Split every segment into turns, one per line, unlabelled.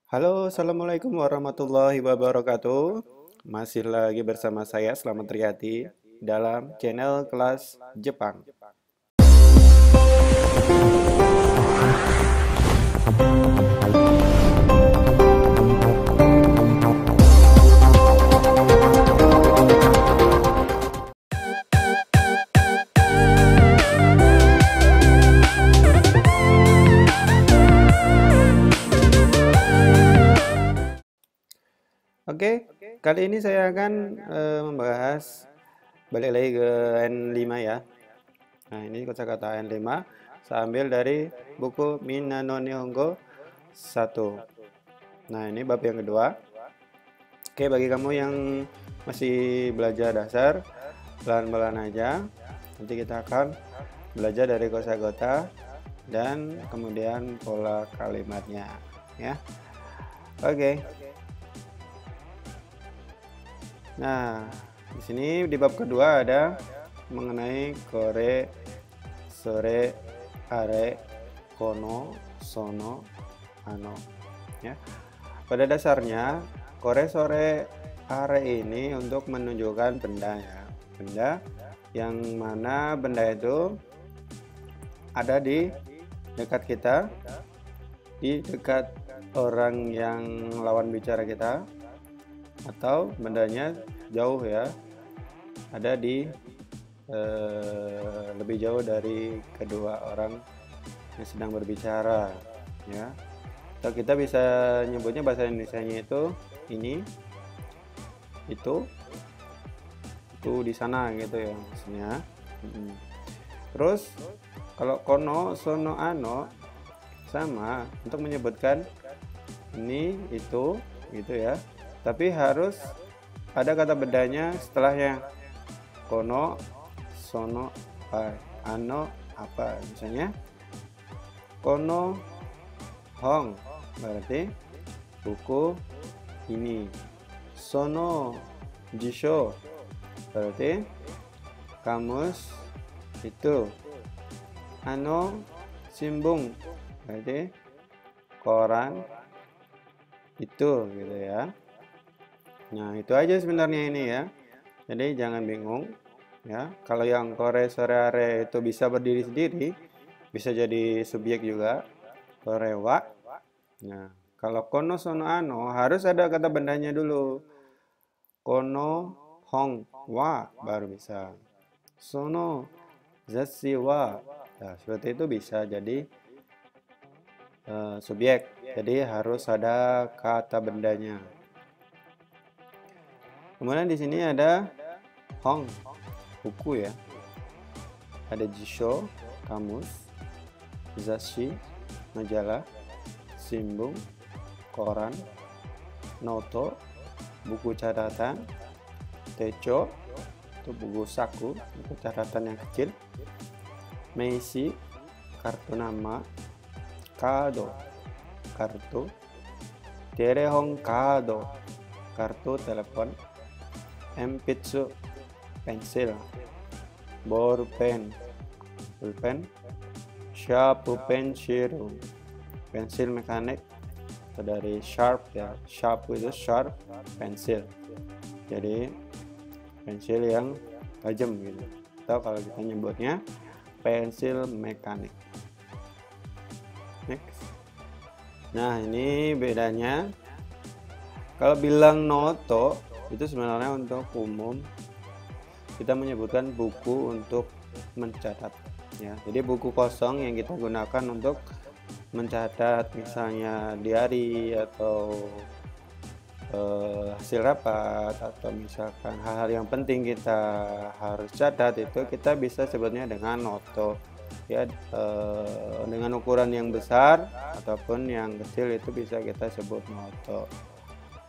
Halo, Assalamualaikum warahmatullahi wabarakatuh. Masih lagi bersama saya, Selamat Riyadi, dalam channel kelas Jepang. Oke, kali ini saya akan membahas balik lagi ke N5 ya. Nah, ini kosakata N5 saya ambil dari buku Minna no Nihongo 1. Nah, ini bab yang kedua. Oke, bagi kamu yang masih belajar dasar, pelan-pelan aja. Nanti kita akan belajar dari kosakata dan kemudian pola kalimatnya ya. Oke. Nah, di sini di bab kedua ada mengenai kore, sore, are, kono, sono, ano. Ya. Pada dasarnya, kore, sore, are ini untuk menunjukkan benda ya. Benda yang mana benda itu ada di dekat kita, di dekat orang yang lawan bicara kita, atau bendanya jauh ya, ada di lebih jauh dari kedua orang yang sedang berbicara ya. Atau kita bisa nyebutnya bahasa Indonesianya itu ini, itu di sana gitu ya maksudnya. Terus kalau kono, sono, ano sama untuk menyebutkan ini, itu gitu ya. Tapi harus ada kata bedanya setelahnya. Kono, sono, ano, apa. Misalnya, kono, hong, berarti buku ini. Sono, jisho, berarti kamus itu. Ano, simbung, berarti koran itu gitu ya. Nah, itu aja sebenarnya ini ya. Jadi jangan bingung ya. Kalau yang kore, sore, are itu bisa berdiri sendiri, bisa jadi subjek juga. Kore wa. Nah, kalau kono, sono, ano harus ada kata bendanya dulu. Kono, hong, wa baru bisa. Sono, zatsi wa. Nah, seperti itu bisa jadi subjek. Jadi harus ada kata bendanya. Kemudian di sini ada hong, buku ya. Ada jisho, kamus, zatshi, majalah, simbung, koran, noto, buku catatan, techo, itu buku saku, buku catatan yang kecil, meisi, kartu nama, kado, kartu, terehon kado, kartu telepon, empitsu, pensil, bolpen, pulpen, sharp pensil, pensil mekanik atau dari sharp ya, sharp itu sharp, pensil, jadi pensil yang tajam gitu, atau kalau kita nyebutnya pensil mekanik. Next. Nah, ini bedanya. Kalau bilang noto itu sebenarnya untuk umum, kita menyebutkan buku untuk mencatat ya. Jadi buku kosong yang kita gunakan untuk mencatat, misalnya diary atau hasil rapat, atau misalkan hal-hal yang penting kita harus catat, itu kita bisa sebutnya dengan noto ya. Dengan ukuran yang besar ataupun yang kecil itu bisa kita sebut noto.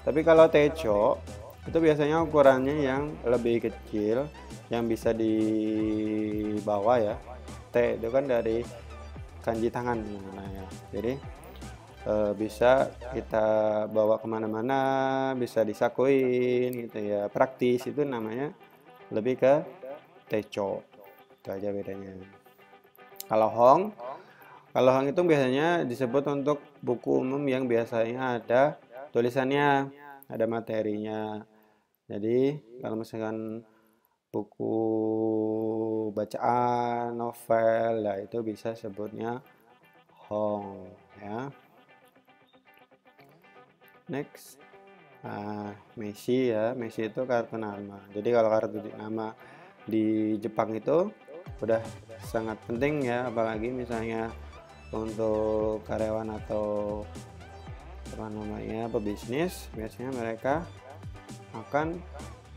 Tapi kalau techo itu biasanya ukurannya yang lebih kecil, yang bisa dibawa ya. T itu kan dari kanji tangan, nah ya. Jadi bisa kita bawa kemana-mana, bisa disakuin gitu ya. Praktis, itu namanya lebih ke techo. Itu aja bedanya. Kalau hong Kalau Hang itu biasanya disebut untuk buku umum yang biasanya ada tulisannya, ada materinya. Jadi kalau misalkan buku bacaan, novel, lah itu bisa sebutnya Hong ya. Next. Nah, Messi ya, Messi itu kartu nama. Jadi kalau kartu nama di Jepang itu udah sangat penting ya, apalagi misalnya untuk karyawan atau apa namanya pebisnis, biasanya mereka akan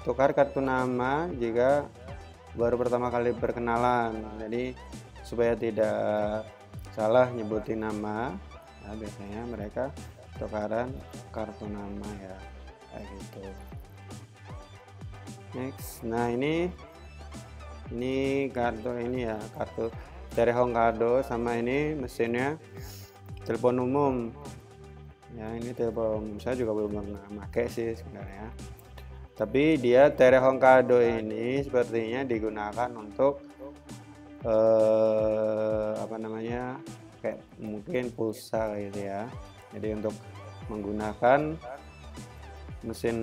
tukar kartu nama jika baru pertama kali berkenalan. Jadi supaya tidak salah nyebutin nama, nah biasanya mereka tukaran kartu nama ya, kayak gitu. Next, nah ini kartu ini ya, kartu dari Hongkado, sama ini mesinnya telepon umum ya. Ini telepon umum, saya juga belum pernah pakai sih sebenarnya, tapi dia Hongkado ini sepertinya digunakan untuk apa namanya, kayak mungkin pulsa gitu ya. Jadi untuk menggunakan mesin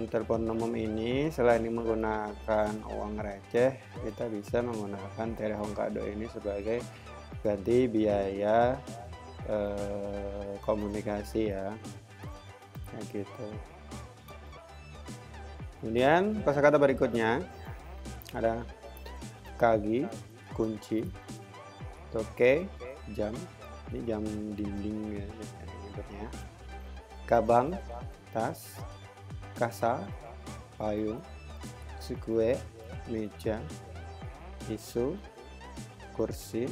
telepon umum ini, selain menggunakan uang receh, kita bisa menggunakan Hongkado ini sebagai ganti biaya komunikasi ya, kayak gitu. Kemudian kosakata berikutnya ada kagi, kunci, toke, jam, ini jam dinding ya nyebutnya, kabang, tas, kasa, payung, sukue, meja, isu, kursi,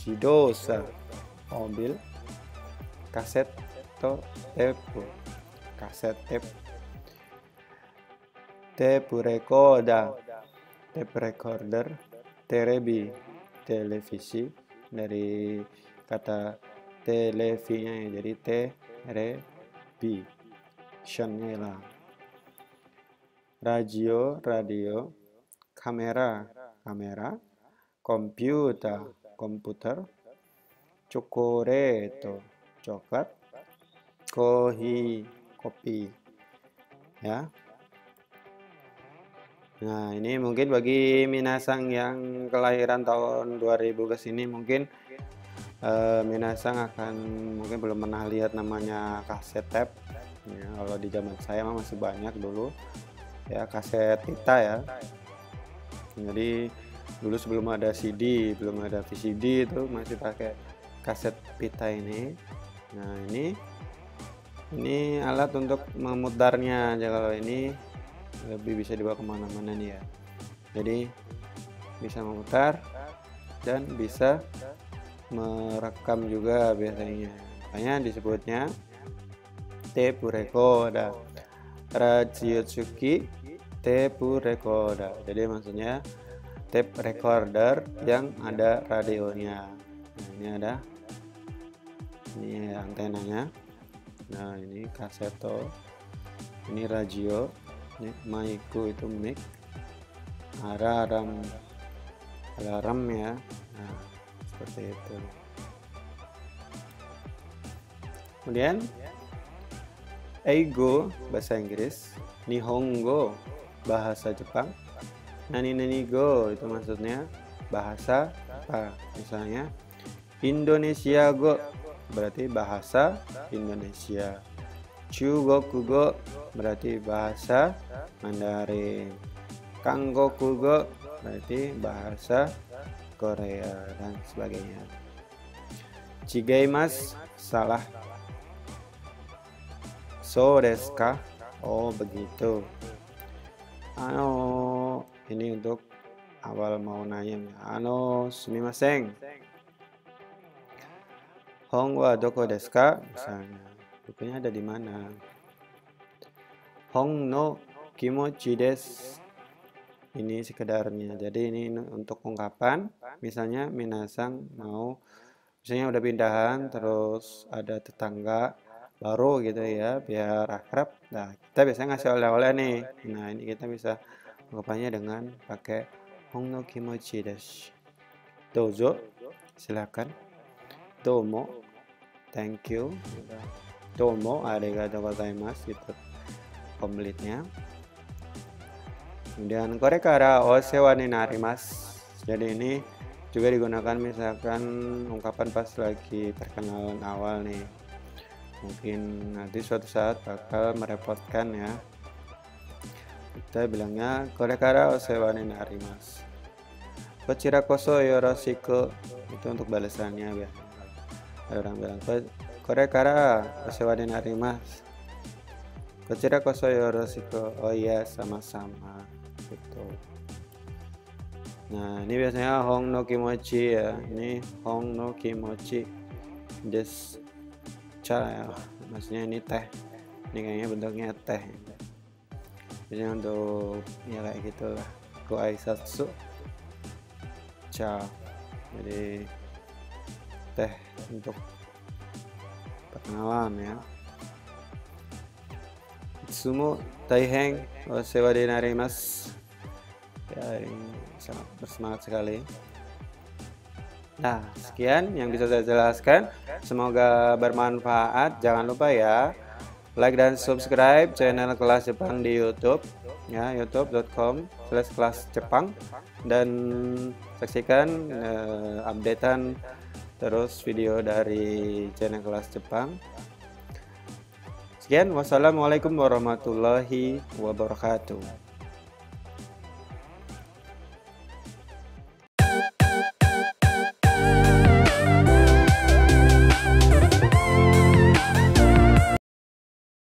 jidosa, mobil, kaset atau tape, kaset tape, tape recorder, tape recorder, terebi, televisi, dari kata televinya ya, jadi terebi, nya hilang. Radio, radio, kamera, kamera, komputer, komputer, chocoreto, coklat, kohi, kopi ya. Nah, ini mungkin bagi minasang yang kelahiran tahun 2000 ke sini, mungkin minasang akan mungkin belum pernah lihat namanya kaset tape ya. Kalau di zaman saya masih banyak dulu ya kaset pita ya. Jadi dulu sebelum ada CD, belum ada VCD, itu masih pakai kaset pita ini. Nah, ini alat untuk memutarnya aja. Kalau ini lebih bisa dibawa kemana-mana nih ya. Jadi bisa memutar dan bisa merekam juga biasanya, makanya disebutnya tape recorder, Rajyotsuki tape recorder. Jadi maksudnya tape recorder yang ada radionya. Nah, ini ada ini antenanya. Nah, ini kaseto, ini radio, ini maiku itu mic, alarm ya. Nah, seperti itu. Kemudian eigo bahasa Inggris, nihongo bahasa Jepang, nani-nani-go itu maksudnya bahasa apa. Misalnya Indonesia go berarti bahasa Indonesia, Chugoku-go berarti bahasa Mandarin, Kanggoku-go berarti bahasa Korea dan sebagainya. Chigaimasu salah, so desu ka, oh begitu. Ini untuk awal mau nanya. Sumimasen, Hong wa doko desu ka, misalnya bukunya ada di mana. Hong no kimochi desu, ini sekedarnya. Jadi ini untuk ungkapan, misalnya minasang mau, misalnya udah pindahan terus ada tetangga baru gitu ya, biar akrab. Nah, kita biasanya ngasih oleh-oleh nih. Nah, ini kita bisa ungkapannya dengan pakai Hong no kimochi desu, dozo, silakan. domo, thank you. Domo arigatou gozaimasu gitu komplitnya. Kemudian korekara osewa ni narimasu. Jadi ini juga digunakan misalkan ungkapan pas lagi perkenalan awal nih. Mungkin nanti suatu saat bakal merepotkan ya. Kita bilangnya korekara osewa ni narimasu. Kochira koso yoroshiku, itu untuk balasannya biasanya. Ada orang bilang korekara osewa ni narimasu. Kochira koso yoroshiku. Oh iya, sama-sama gitu. Nah, ini biasanya hong no kimochi ya. Ini hong no kimochi des cha ya. Maksudnya ini teh. Ini kayaknya bentuknya teh. Biasanya untuk ya kayak gitulah. Go aisatsu cha. Jadi teh untuk perkenalan ya. Itsumo taiheng osewa de narimasu. Ya, ini sangat bersemangat sekali. Nah, sekian yang bisa saya jelaskan. Semoga bermanfaat. Jangan lupa ya, like dan subscribe channel Kelas Jepang di YouTube ya, youtube.com/kelasjepang, dan saksikan updatean terus video dari channel Kelas Jepang. Sekian, wassalamualaikum warahmatullahi wabarakatuh.